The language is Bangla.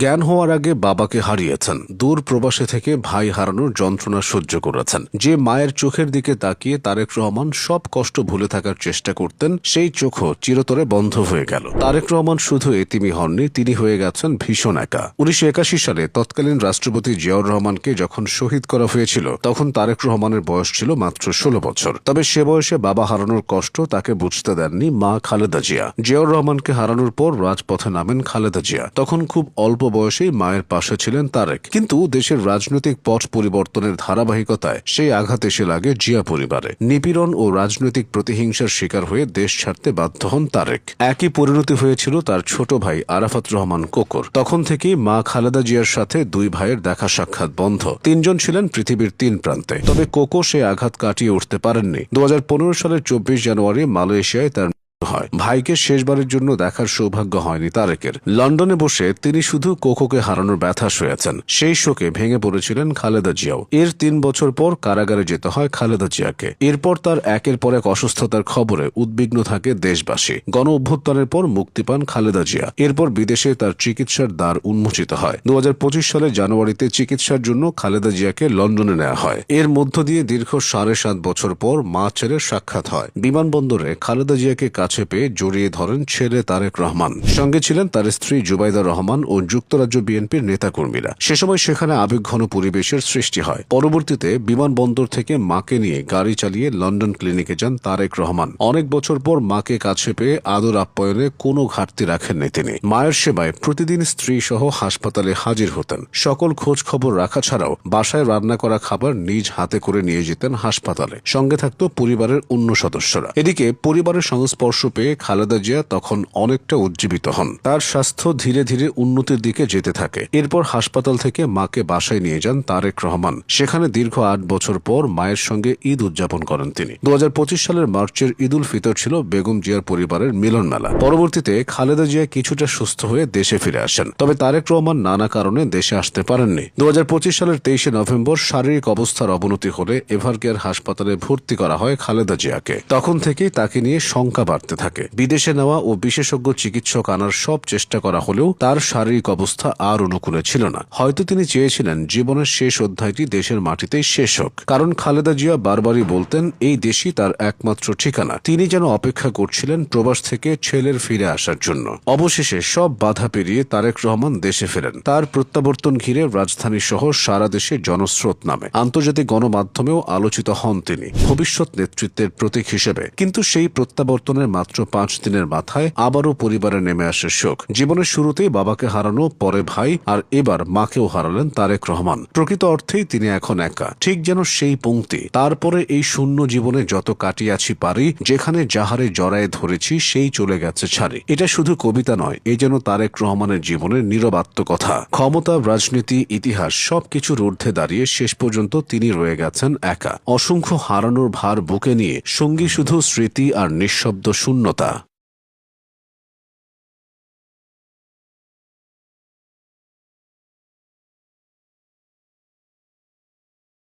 জ্ঞান হওয়ার আগে বাবাকে হারিয়েছেন, দূর প্রবাসে থেকে ভাই হারানোর যন্ত্রণা সহ্য করেছেন। যে মায়ের চোখের দিকে তাকিয়ে তারেক রহমান সব কষ্ট ভুলে থাকার চেষ্টা করতেন, সেই চোখও চিরতরে বন্ধ হয়ে গেল। তারেক রহমান শুধু এতিমই হননি, তিনি হয়ে গেছেন ভীষণ একা। 1981 সালে তৎকালীন রাষ্ট্রপতি জিয়াউর রহমানকে যখন শহীদ করা হয়েছিল, তখন তারেক রহমানের বয়স ছিল মাত্র 16 বছর। তবে সে বয়সে বাবা হারানোর কষ্ট তাকে বুঝতে দেননি মা খালেদা জিয়া। জিয়াউর রহমানকে হারানোর পর রাজপথে নামেন খালেদা জিয়া। তখন খুব অল্প বয়সেই মায়ের পাশে ছিলেন তারেক, কিন্তু দেশের রাজনৈতিক পট পরিবর্তনের ধারাবাহিকতায় সেই আঘাত এসে লাগে জিয়া পরিবারে। নিপীড়ন ও রাজনৈতিক প্রতিহিংসার শিকার হয়ে দেশ ছাড়তে বাধ্য হন তারেক। একই পরিণতি হয়েছিল তার ছোট ভাই আরাফাত রহমান কোকর। তখন থেকেই মা খালেদা জিয়ার সাথে দুই ভাইয়ের দেখা সাক্ষাৎ বন্ধ। তিনজন ছিলেন পৃথিবীর তিন প্রান্তে। তবে কোকো সে আঘাত কাটিয়ে উঠতে পারেননি। 2015 সালের 24 জানুয়ারি মালয়েশিয়ায় তার হয়। ভাইকে শেষবারের জন্য দেখার সৌভাগ্য হয়নি তারেকের। লন্ডনে বসে তিনি শুধু কোকোকে হারানোর ব্যথা সয়েছেন। সেই শোকে ভেঙে পড়েছিলেন খালেদা জিয়াও। এর 3 বছর পর কারাগারে যেতে হয় খালেদা জিয়াকে। এরপর তার একের পর এক অসুস্থতার খবরে উদ্বিগ্ন থাকে দেশবাসী। গণ অভ্যুত্থানের পর মুক্তি পান খালেদা জিয়া। এরপর বিদেশে তার চিকিৎসার দ্বার উন্মোচিত হয়। 2025 সালের জানুয়ারিতে চিকিৎসার জন্য খালেদা জিয়াকে লন্ডনে নেওয়া হয়। এর মধ্য দিয়ে দীর্ঘ 7.5 বছর পর মা ছেলের সাক্ষাৎ হয়। বিমানবন্দরে খালেদা জিয়াকে কাছে পেয়ে জড়িয়ে ধরেন ছেলে তারেক রহমান। সঙ্গে ছিলেন তার স্ত্রী জুবাইদা রহমান ও যুক্তরাজ্য বিএনপির নেতাকর্মীরা। সে সময় সেখানে আবেগঘন পরিবেশের সৃষ্টি হয়। পরবর্তীতে বিমানবন্দর থেকে মাকে নিয়ে গাড়ি চালিয়ে লন্ডন ক্লিনিকে যান তারেক রহমান। অনেক বছর পর মাকে কাছে পেয়ে আদর আপ্যায়নে কোনো ঘাটতি রাখেননি তিনি। মায়ের সেবায় প্রতিদিন স্ত্রী সহ হাসপাতালে হাজির হতেন। সকল খোঁজ খবর রাখা ছাড়াও বাসায় রান্না করা খাবার নিজ হাতে করে নিয়ে যেতেন হাসপাতালে। সঙ্গে থাকত পরিবারের অন্য সদস্যরা। এদিকে পরিবারের সংস্পর্শ পেয়ে খালেদা জিয়া তখন অনেকটা উজ্জীবিত হন। তার স্বাস্থ্য ধীরে ধীরে উন্নতির দিকে যেতে থাকে। এরপর হাসপাতাল থেকে মাকে বাসায় নিয়ে যান তারেক রহমান। সেখানে দীর্ঘ 8 বছর পর মায়ের সঙ্গে ঈদ উদযাপন করেন তিনি। 2025 সালের মার্চের ঈদ উল ফিতর ছিল বেগম জিয়ার পরিবারের মিলন মেলা। পরবর্তীতে খালেদা জিয়া কিছুটা সুস্থ হয়ে দেশে ফিরে আসেন। তবে তারেক রহমান নানা কারণে দেশে আসতে পারেননি। 2025 সালের 23 নভেম্বর শারীরিক অবস্থার অবনতি হলে এভারকেয়ার হাসপাতালে ভর্তি করা হয় খালেদা জিয়াকে। তখন থেকেই তাকে নিয়ে শঙ্কা বাড়তে থাকে। বিদেশে নেওয়া ও বিশেষজ্ঞ চিকিৎসক আনার সব চেষ্টা করা হলেও তার শারীরিক অবস্থা আর অনুকূলে ছিল না। হয়তো তিনি চেয়েছিলেন জীবনের শেষ অধ্যায়টি দেশের মাটিতেই শেষ হোক। কারণ খালেদা জিয়া বারবারই বলতেন এই দেশই তার একমাত্র ঠিকানা। তিনি যেন অপেক্ষা করছিলেন প্রবাস থেকে ছেলের ফিরে আসার জন্য। অবশেষে সব বাধা পেরিয়ে তারেক রহমান দেশে ফেরেন। তার প্রত্যাবর্তন ঘিরে রাজধানী সহ সারা দেশে জনস্রোত নামে। আন্তর্জাতিক গণমাধ্যমেও আলোচিত হন তিনি ভবিষ্যৎ নেতৃত্বের প্রতীক হিসেবে। কিন্তু সেই প্রত্যাবর্তনের মাত্র 5 দিনের মাথায় আবারও পরিবারে নেমে আসে শোক। জীবনের শুরুতেই বাবাকে হারানো, পরে ভাই, আর এবার মাকেও হারালেন তারেক রহমান। প্রকৃত অর্থেই তিনি এখন একা। ঠিক যেন সেই পংক্তি, তারপরে এই শূন্য জীবনে যত কাটিয়াছি পারি, যেখানে যাহারে জড়ায়ে ধরেছি সেই চলে গেছে ছাড়ি। এটা শুধু কবিতা নয়, এ যেন তারেক রহমানের জীবনের নীরব আত্মকথা। ক্ষমতা, রাজনীতি, ইতিহাস সবকিছুর ঊর্ধ্বে দাঁড়িয়ে শেষ পর্যন্ত তিনি রয়ে গেছেন একা। অসংখ্য হারানোর ভার বুকে নিয়ে, সঙ্গী শুধু স্মৃতি আর নিঃশব্দ শূন্যতা।